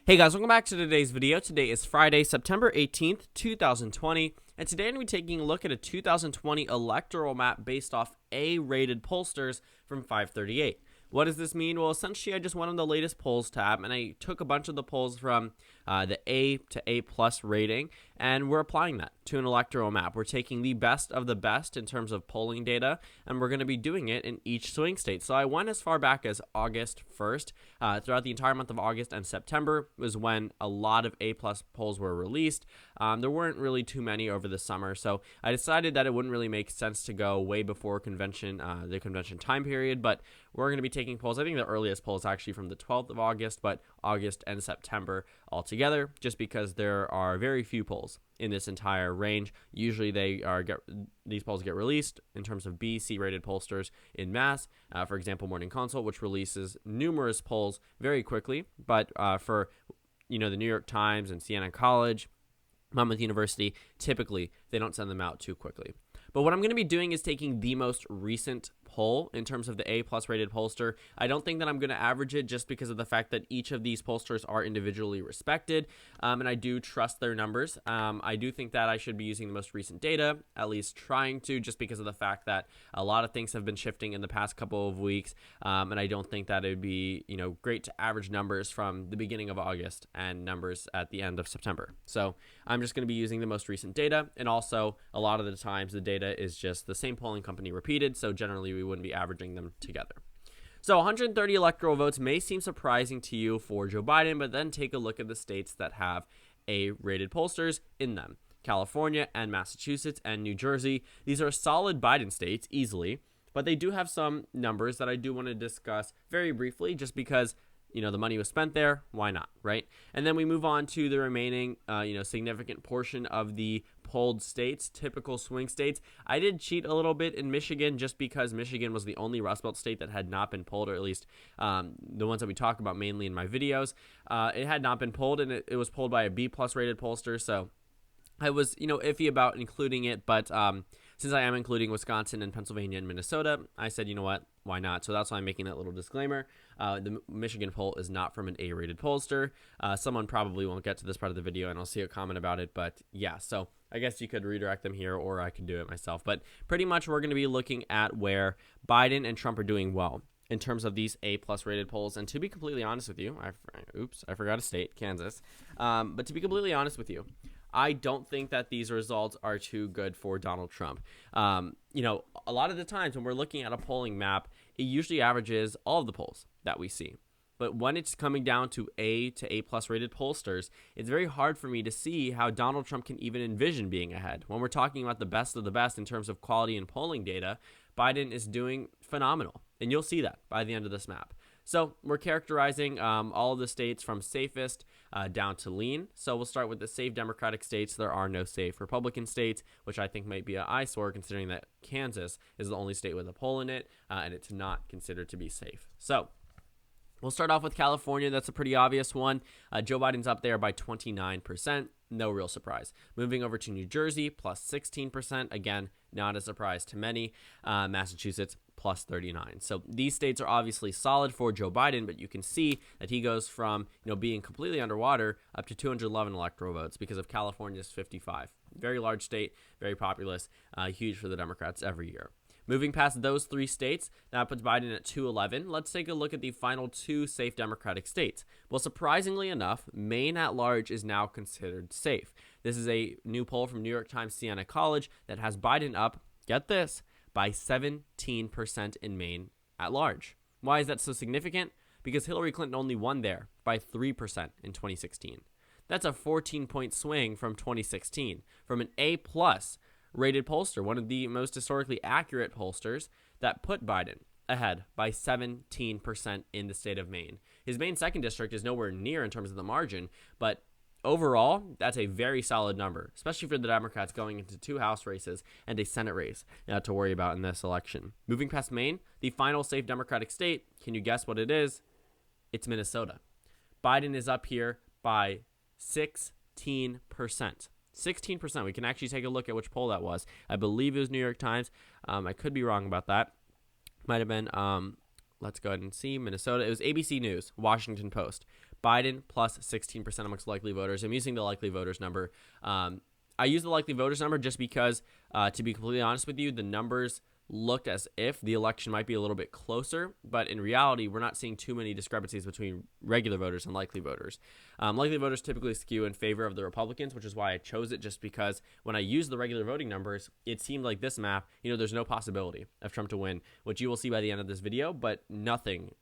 Hey guys, welcome back to today's video. Today is Friday, September 18th, 2020, and today I'm going to be taking a look at a 2020 electoral map based off A-rated pollsters from 538. What does this mean? Well, essentially, I just went on the latest polls tab, and I took a bunch of the polls from the A to A plus rating, and we're applying that to an electoral map. We're taking the best of the best in terms of polling data, and we're going to be doing it in each swing state. So I went as far back as August 1st. Throughout the entire month of August and September was when a lot of A plus polls were released. There weren't really too many over the summer, so I decided that it wouldn't really make sense to go way before the convention time period, but we're going to be taking polls. I think the earliest poll is actually from the 12th of August, but August and September altogether, just because there are very few polls in this entire range. Usually these polls get released in terms of B, C rated pollsters in mass. For example, Morning Consult, which releases numerous polls very quickly, but for the New York Times and Siena College, Monmouth University, typically they don't send them out too quickly. But what I'm going to be doing is taking the most recent poll in terms of the A plus rated pollster. I don't think that I'm going to average it just because of the fact that each of these pollsters are individually respected, and I do trust their numbers. I do think that I should be using the most recent data, at least trying to, just because of the fact that a lot of things have been shifting in the past couple of weeks, and I don't think that it would be great to average numbers from the beginning of August and numbers at the end of September. So I'm just going to be using the most recent data, and also a lot of the times the data is just the same polling company repeated, so generally we wouldn't be averaging them together. So 130 electoral votes may seem surprising to you for Joe Biden, but then take a look at the states that have A-rated pollsters in them. California and Massachusetts and New Jersey. These are solid Biden states, easily, but they do have some numbers that I do want to discuss very briefly, just because the money was spent there, why not, right? And then we move on to the remaining, significant portion of the polled states, typical swing states. I did cheat a little bit in Michigan just because Michigan was the only Rust Belt state that had not been polled, or at least the ones that we talk about mainly in my videos. It had not been polled, and it was polled by a B plus rated pollster, so I was, iffy about including it, but since I am including Wisconsin and Pennsylvania and Minnesota, I said, you know what, why not? So that's why I'm making that little disclaimer. The Michigan poll is not from an A-rated pollster. Someone probably won't get to this part of the video, and I'll see a comment about it, but yeah, so I guess you could redirect them here, or I could do it myself. But pretty much we're going to be looking at where Biden and Trump are doing well in terms of these A-plus rated polls. And to be completely honest with you, I forgot a state, Kansas. But to be completely honest with you, I don't think that these results are too good for Donald Trump. A lot of the times when we're looking at a polling map, it usually averages all of the polls that we see. But when it's coming down to A plus rated pollsters, it's very hard for me to see how Donald Trump can even envision being ahead. When we're talking about the best of the best in terms of quality and polling data, Biden is doing phenomenal. And you'll see that by the end of this map. So we're characterizing all of the states from safest down to lean. So we'll start with the safe Democratic states. There are no safe Republican states, which I think might be an eyesore considering that Kansas is the only state with a poll in it, and it's not considered to be safe. So we'll start off with California. That's a pretty obvious one. Joe Biden's up there by 29%. No real surprise. Moving over to New Jersey, plus 16%. Again, not a surprise to many. Massachusetts, plus 39. So these states are obviously solid for Joe Biden, but you can see that he goes from being completely underwater up to 211 electoral votes because of California's 55. Very large state, very populous, huge for the Democrats every year. Moving past those three states, that puts Biden at 211. Let's take a look at the final two safe Democratic states. Well, surprisingly enough, Maine at large is now considered safe. This is a new poll from New York Times Siena College that has Biden up, get this, by 17% in Maine at large. Why is that so significant? Because Hillary Clinton only won there by 3% in 2016. That's a 14-point swing from 2016, from an A-plus rated pollster, one of the most historically accurate pollsters, that put Biden ahead by 17% in the state of Maine. His Maine 2nd district is nowhere near in terms of the margin, but overall, that's a very solid number, especially for the Democrats going into 2 House races and a Senate race to worry about in this election. Moving past Maine, the final safe Democratic state, can you guess what it is? It's Minnesota. Biden is up here by 16%. 16%. We can actually take a look at which poll that was. I believe it was New York Times. I could be wrong about that. Might have been, let's go ahead and see, Minnesota. It was ABC News, Washington Post. Biden plus 16% amongst likely voters. I'm using the likely voters number. I use the likely voters number just because, to be completely honest with you, the numbers looked as if the election might be a little bit closer, but in reality, we're not seeing too many discrepancies between regular voters and likely voters. Likely voters typically skew in favor of the Republicans, which is why I chose it, just because when I used the regular voting numbers, it seemed like this map, there's no possibility of Trump to win, which you will see by the end of this video, but nothing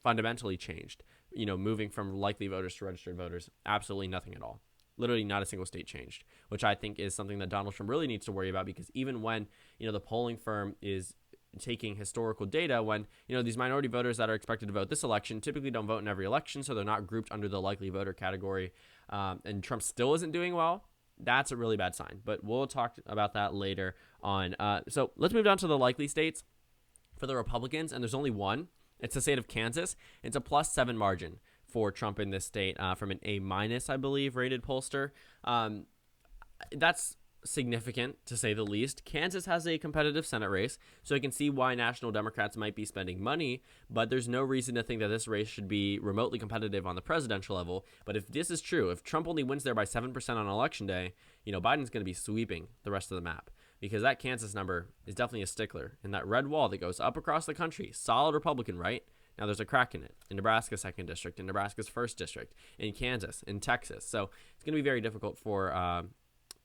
fundamentally changed, moving from likely voters to registered voters. Absolutely nothing at all. Literally not a single state changed, which I think is something that Donald Trump really needs to worry about, because even when, the polling firm is taking historical data, when, these minority voters that are expected to vote this election typically don't vote in every election, so they're not grouped under the likely voter category, and Trump still isn't doing well, that's a really bad sign. But we'll talk about that later on. So let's move down to the likely states for the Republicans, and there's only one. It's the state of Kansas. It's a +7 margin for Trump in this state from an A-, I believe, rated pollster. That's significant, to say the least. Kansas has a competitive Senate race, so I can see why national Democrats might be spending money, but there's no reason to think that this race should be remotely competitive on the presidential level. But if this is true, if Trump only wins there by 7% on Election Day, Biden's going to be sweeping the rest of the map, because that Kansas number is definitely a stickler. And that red wall that goes up across the country, solid Republican, right? Now, there's a crack in it in Nebraska's 2nd district, in Nebraska's 1st district, in Kansas, in Texas. So it's going to be very difficult for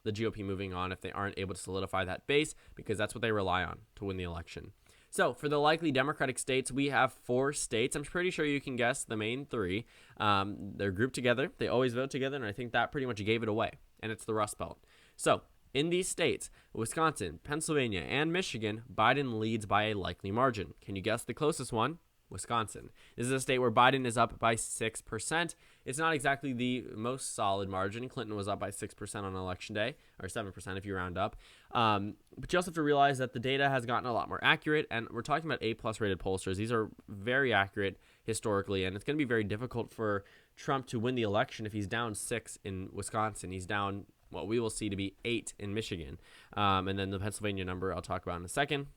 the GOP moving on if they aren't able to solidify that base, because that's what they rely on to win the election. So for the likely Democratic states, we have 4 states. I'm pretty sure you can guess the main 3. They're grouped together. They always vote together, and I think that pretty much gave it away, and it's the Rust Belt. So in these states, Wisconsin, Pennsylvania, and Michigan, Biden leads by a likely margin. Can you guess the closest one? Wisconsin. This is a state where Biden is up by 6%. It's not exactly the most solid margin. Clinton was up by 6% on Election Day, or 7% if you round up. But you also have to realize that the data has gotten a lot more accurate, and we're talking about A+ rated pollsters. These are very accurate historically, and it's going to be very difficult for Trump to win the election if he's down 6 in Wisconsin. He's down what we will see to be 8 in Michigan. And then the Pennsylvania number I'll talk about in a second.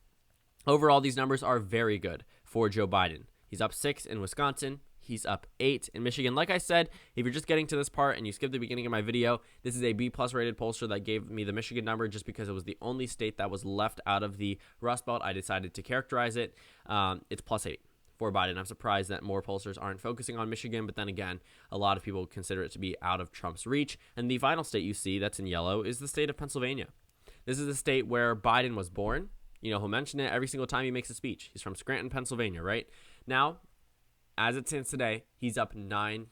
Overall, these numbers are very good for Joe Biden. He's up 6 in Wisconsin. He's up 8 in Michigan. Like I said, if you're just getting to this part and you skipped the beginning of my video, this is a B+ rated pollster that gave me the Michigan number just because it was the only state that was left out of the Rust Belt. I decided to characterize it. It's +8 for Biden. I'm surprised that more pollsters aren't focusing on Michigan, but then again, a lot of people consider it to be out of Trump's reach. And the final state you see that's in yellow is the state of Pennsylvania. This is the state where Biden was born. He'll mention it every single time he makes a speech. He's from Scranton, Pennsylvania, right? Now, as it stands today, he's up 9%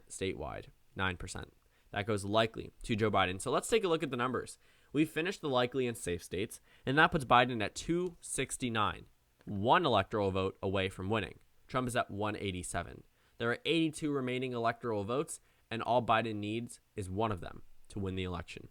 statewide. 9%. That goes likely to Joe Biden. So let's take a look at the numbers. We finished the likely and safe states, and that puts Biden at 269, 1 electoral vote away from winning. Trump is at 187. There are 82 remaining electoral votes, and all Biden needs is one of them to win the election.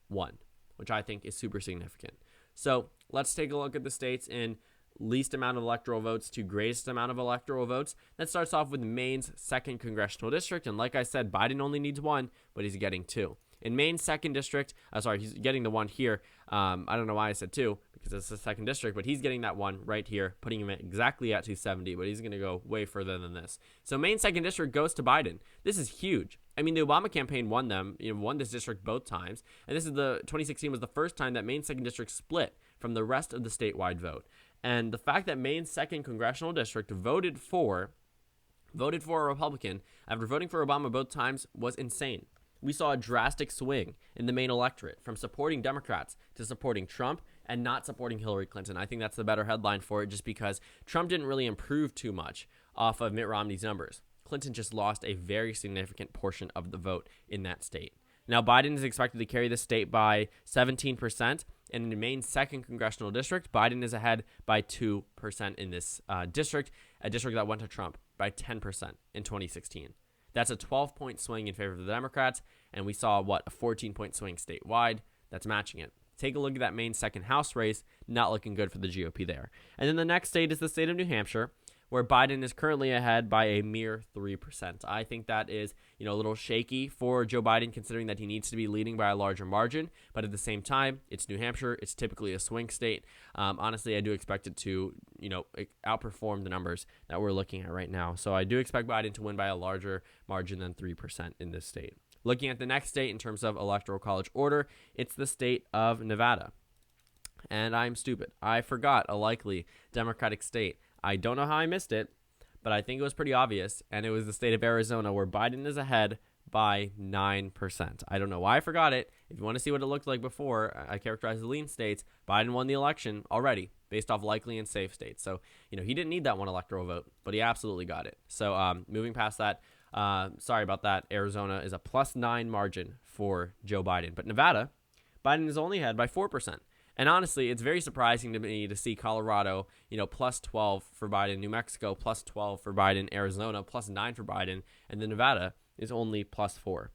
1, which I think is super significant. So let's take a look at the states in least amount of electoral votes to greatest amount of electoral votes. That starts off with Maine's 2nd congressional district. And like I said, Biden only needs 1, but he's getting 2. In Maine's 2nd district, he's getting the 1 here. I don't know why I said 2, because it's the 2nd district, but he's getting that 1 right here, putting him exactly at 270, but he's going to go way further than this. So Maine's 2nd district goes to Biden. This is huge. I mean, the Obama campaign won them, won this district both times, and this is 2016 was the first time that Maine's 2nd district split from the rest of the statewide vote. And the fact that Maine's 2nd congressional district voted for a Republican after voting for Obama both times was insane. We saw a drastic swing in the Maine electorate from supporting Democrats to supporting Trump and not supporting Hillary Clinton. I think that's the better headline for it, just because Trump didn't really improve too much off of Mitt Romney's numbers. Clinton just lost a very significant portion of the vote in that state. Now, Biden is expected to carry the state by 17%, and in Maine's 2nd congressional district, Biden is ahead by 2% in this district, a district that went to Trump by 10% in 2016. That's a 12-point swing in favor of the Democrats, and we saw, a 14-point swing statewide. That's matching it. Take a look at that Maine's 2nd House race, not looking good for the GOP there. And then the next state is the state of New Hampshire, where Biden is currently ahead by a mere 3%. I think that is, a little shaky for Joe Biden, considering that he needs to be leading by a larger margin. But at the same time, it's New Hampshire. It's typically a swing state. Honestly, I do expect it to, outperform the numbers that we're looking at right now. So I do expect Biden to win by a larger margin than 3% in this state. Looking at the next state in terms of electoral college order, it's the state of Nevada. And I'm stupid. I forgot a likely Democratic state. I don't know how I missed it, but I think it was pretty obvious. And it was the state of Arizona, where Biden is ahead by 9%. I don't know why I forgot it. If you want to see what it looked like before, I characterized the lean states. Biden won the election already based off likely and safe states. So, he didn't need that one electoral vote, but he absolutely got it. So moving past that, sorry about that. Arizona is a +9 margin for Joe Biden. But Nevada, Biden is only ahead by 4%. And honestly, it's very surprising to me to see Colorado, +12 for Biden, New Mexico +12 for Biden, Arizona +9 for Biden, and then Nevada is only +4.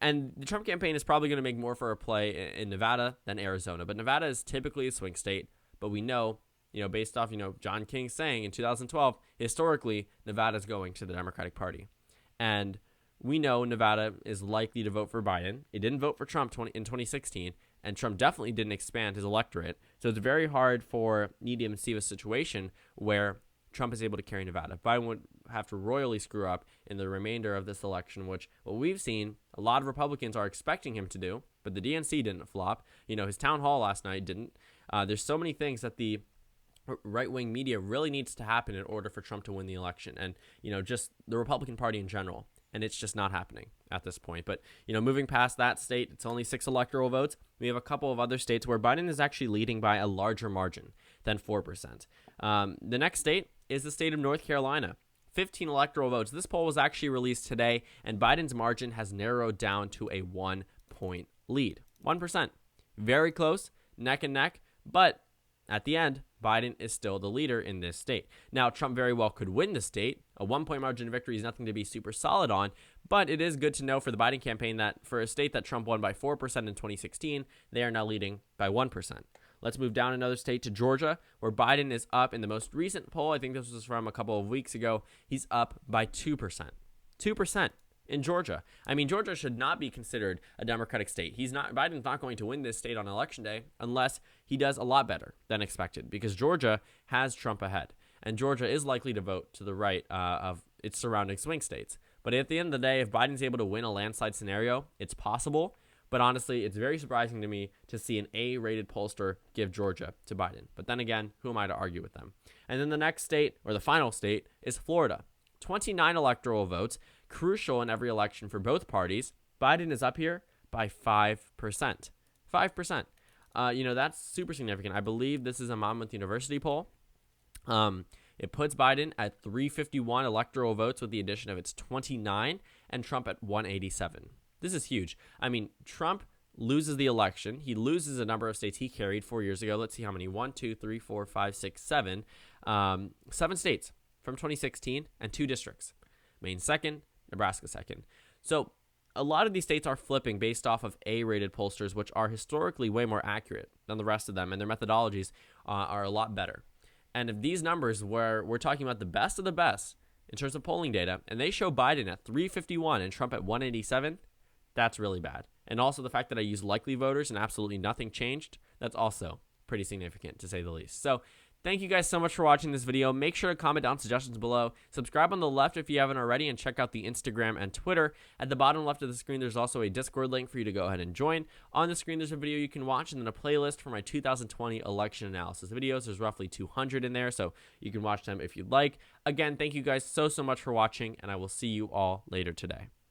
And the Trump campaign is probably going to make more for a play in Nevada than Arizona. But Nevada is typically a swing state. But we know, based off, John King saying in 2012, historically, Nevada is going to the Democratic Party. And we know Nevada is likely to vote for Biden. It didn't vote for Trump in 2016. And Trump definitely didn't expand his electorate. So it's very hard for Needham to see a situation where Trump is able to carry Nevada. Biden would have to royally screw up in the remainder of this election, which what we've seen, a lot of Republicans are expecting him to do, but the DNC didn't flop. His town hall last night didn't. There's so many things that the right-wing media really needs to happen in order for Trump to win the election, and just the Republican Party in general. And it's just not happening at this point. But, moving past that state, it's only 6 electoral votes. We have a couple of other states where Biden is actually leading by a larger margin than 4%. The next state is the state of North Carolina. 15 electoral votes. This poll was actually released today, and Biden's margin has narrowed down to a 1-point lead. 1%. Very close, neck and neck, but at the end, Biden is still the leader in this state. Now, Trump very well could win the state. A 1-point margin of victory is nothing to be super solid on, but it is good to know for the Biden campaign that for a state that Trump won by 4% in 2016, they are now leading by 1%. Let's move down another state to Georgia, where Biden is up in the most recent poll. I think this was from a couple of weeks ago. He's up by 2%. 2%. In Georgia. I mean, Georgia should not be considered a Democratic state. Biden's not going to win this state on election day unless he does a lot better than expected, because Georgia has Trump ahead, and Georgia is likely to vote to the right of its surrounding swing states. But at the end of the day, if Biden's able to win a landslide scenario, it's possible. But honestly, it's very surprising to me to see an A-rated pollster give Georgia to Biden. But then again, who am I to argue with them? And then the next state, or the final state, is Florida. 29 electoral votes, crucial in every election for both parties. Biden is up here by 5%. 5%. That's super significant. I believe this is a Monmouth University poll. It puts Biden at 351 electoral votes with the addition of its 29, and Trump at 187. This is huge. I mean, Trump loses the election. He loses a number of states he carried 4 years ago. Let's see how many. 1, 2, 3, 4, 5, 6, 7. 7 states from 2016 and 2 districts. Maine second, Nebraska second. So a lot of these states are flipping based off of A-rated pollsters, which are historically way more accurate than the rest of them, and their methodologies are a lot better. And if these numbers, where we're talking about the best of the best in terms of polling data, and they show Biden at 351 and Trump at 187, that's really bad. And also the fact that I used likely voters and absolutely nothing changed, that's also pretty significant, to say the least. So thank you guys so much for watching this video. Make sure to comment down suggestions below. Subscribe on the left if you haven't already, and check out the Instagram and Twitter. At the bottom left of the screen, there's also a Discord link for you to go ahead and join. On the screen, there's a video you can watch, and then a playlist for my 2020 election analysis videos. There's roughly 200 in there, so you can watch them if you'd like. Again, thank you guys so much for watching, and I will see you all later today.